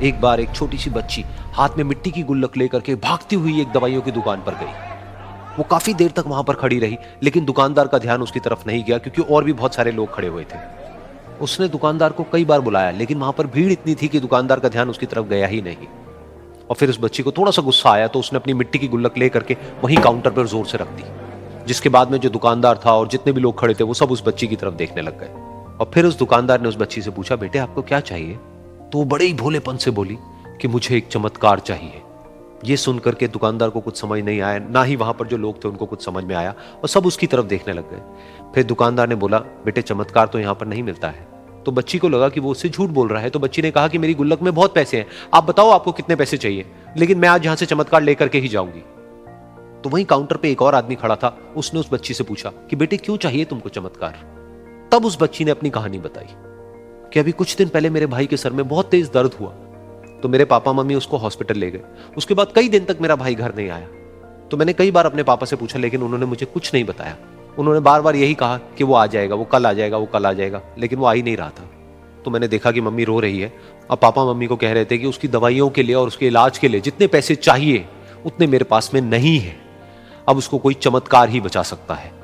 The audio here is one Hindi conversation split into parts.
एक बार एक छोटी सी बच्ची हाथ में मिट्टी की गुल्लक लेकर के भागती हुई एक दवाइयों की दुकान पर गई। वो काफी देर तक वहां पर खड़ी रही, लेकिन दुकानदार का ध्यान उसकी तरफ नहीं गया क्योंकि और भी बहुत सारे लोग खड़े हुए थे। उसने दुकानदार को कई बार बुलाया, लेकिन वहां पर भीड़ इतनी थी कि दुकानदार का ध्यान उसकी तरफ गया ही नहीं। और फिर उस बच्ची को थोड़ा सा गुस्सा आया तो उसने अपनी मिट्टी की गुल्लक लेकर के वहीं काउंटर पर जोर से रख दी, जिसके बाद में जो दुकानदार था और जितने भी लोग खड़े थे वो सब उस बच्ची की तरफ देखने लग गए। और फिर उस दुकानदार ने उस बच्ची से पूछा, बेटे आपको क्या चाहिए? तो वो बड़े ही भोलेपन से बोली कि मुझे एक चमत्कार चाहिए। ये सुनकर के दुकानदार को कुछ समझ नहीं आया, ना ही वहां पर जो लोग थे उनको कुछ समझ में आया, और सब उसकी तरफ देखने लग गए। फिर दुकानदार ने बोला, बेटे चमत्कार तो यहां पर नहीं मिलता है। तो बच्ची को लगा कि वो उससे झूठ बोल रहा है, तो बच्ची ने कहा कि मेरी गुल्लक में बहुत पैसे हैं, आप बताओ आपको कितने पैसे चाहिए, लेकिन मैं आज यहां से चमत्कार लेकर के ही जाऊंगी। तो वहीं काउंटर पे एक और आदमी खड़ा था, उसने उस बच्ची से पूछा कि बेटे क्यों चाहिए तुमको चमत्कार? तब उस बच्ची ने अपनी कहानी बताई कि अभी कुछ दिन पहले मेरे भाई के सर में बहुत तेज दर्द हुआ, तो मेरे पापा मम्मी उसको हॉस्पिटल ले गए। उसके बाद कई दिन तक मेरा भाई घर नहीं आया। तो मैंने कई बार अपने पापा से पूछा, लेकिन उन्होंने मुझे कुछ नहीं बताया। उन्होंने बार बार यही कहा कि वो आ जाएगा, वो कल आ जाएगा, वो कल आ जाएगा, लेकिन वो आ ही नहीं रहा था। तो मैंने देखा कि मम्मी रो रही है, और पापा मम्मी को कह रहे थे कि उसकी दवाइयों के लिए और उसके इलाज के लिए जितने पैसे चाहिए उतने मेरे पास में नहीं है, अब उसको कोई चमत्कार ही बचा सकता है।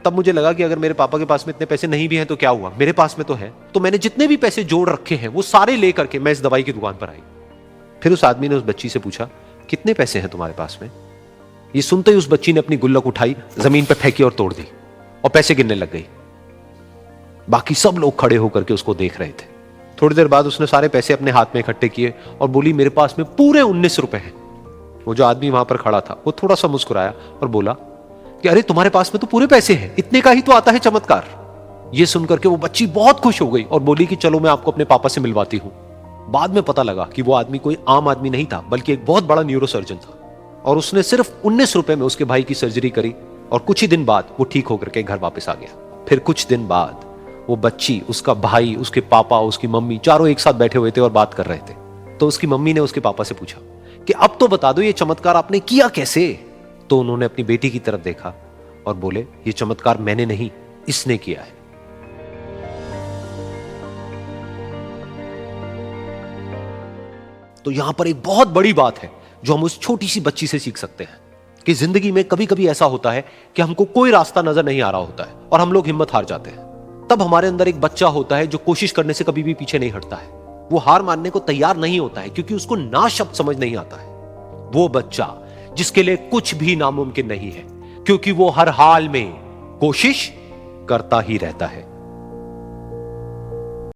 तब मुझे लगा कि अगर मेरे पापा के पास में इतने पैसे नहीं भी हैं तो क्या हुआ, मेरे पास में तो है। तो मैंने जितने भी पैसे जोड़ रखे हैं वो सारे लेकर के मैं इस दवाई की दुकान पर आई। फिर उस आदमी ने उस बच्ची से पूछा, कितने पैसे हैं तुम्हारे पास में? ये सुनते ही उस बच्ची ने अपनी गुल्लक उठाई, जमीन पर फेंकी और तोड़ दी, और पैसे गिनने लग गई। बाकी सब लोग खड़े होकर के उसको देख रहे थे। थोड़ी देर बाद उसने सारे पैसे अपने हाथ में इकट्ठे किए और बोली, मेरे पास में पूरे 19 रुपए हैं। वो जो आदमी वहां पर खड़ा था वो थोड़ा सा मुस्कुराया और बोला कि अरे तुम्हारे पास में तो पूरे पैसे हैं, इतने का ही तो आता है चमत्कार। ये सुनकर के वो बच्ची बहुत खुश हो गई और बोली कि चलो मैं आपको अपने पापा से मिलवाती हूं। बाद में पता लगा कि वो आदमी कोई आम आदमी नहीं था, बल्कि एक बहुत बड़ा न्यूरोसर्जन था, और उसने सिर्फ 19 रुपए में उसके भाई की सर्जरी करी, और कुछ ही दिन बाद वो ठीक होकर के घर वापस आ गया। फिर कुछ दिन बाद वो बच्ची, उसका भाई, उसके पापा, उसकी मम्मी चारों एक साथ बैठे हुए थे और बात कर रहे थे। तो उसकी मम्मी ने उसके पापा से पूछा कि अब तो बता दो ये चमत्कार आपने किया कैसे? तो उन्होंने अपनी बेटी की तरफ देखा और बोले, ये चमत्कार मैंने नहीं, इसने किया है। तो यहां पर एक बहुत बड़ी बात है जो हम उस छोटी सी बच्ची से सीख सकते हैं कि जिंदगी में कभी कभी ऐसा होता है कि हमको कोई रास्ता नजर नहीं आ रहा होता है और हम लोग हिम्मत हार जाते हैं। तब हमारे अंदर एक बच्चा होता है जो कोशिश करने से कभी भी पीछे नहीं हटता है। वो हार मानने को तैयार नहीं होता है क्योंकि उसको ना शब्द समझ नहीं आता है। वो बच्चा जिसके लिए कुछ भी नामुमकिन नहीं है, क्योंकि वो हर हाल में कोशिश करता ही रहता है।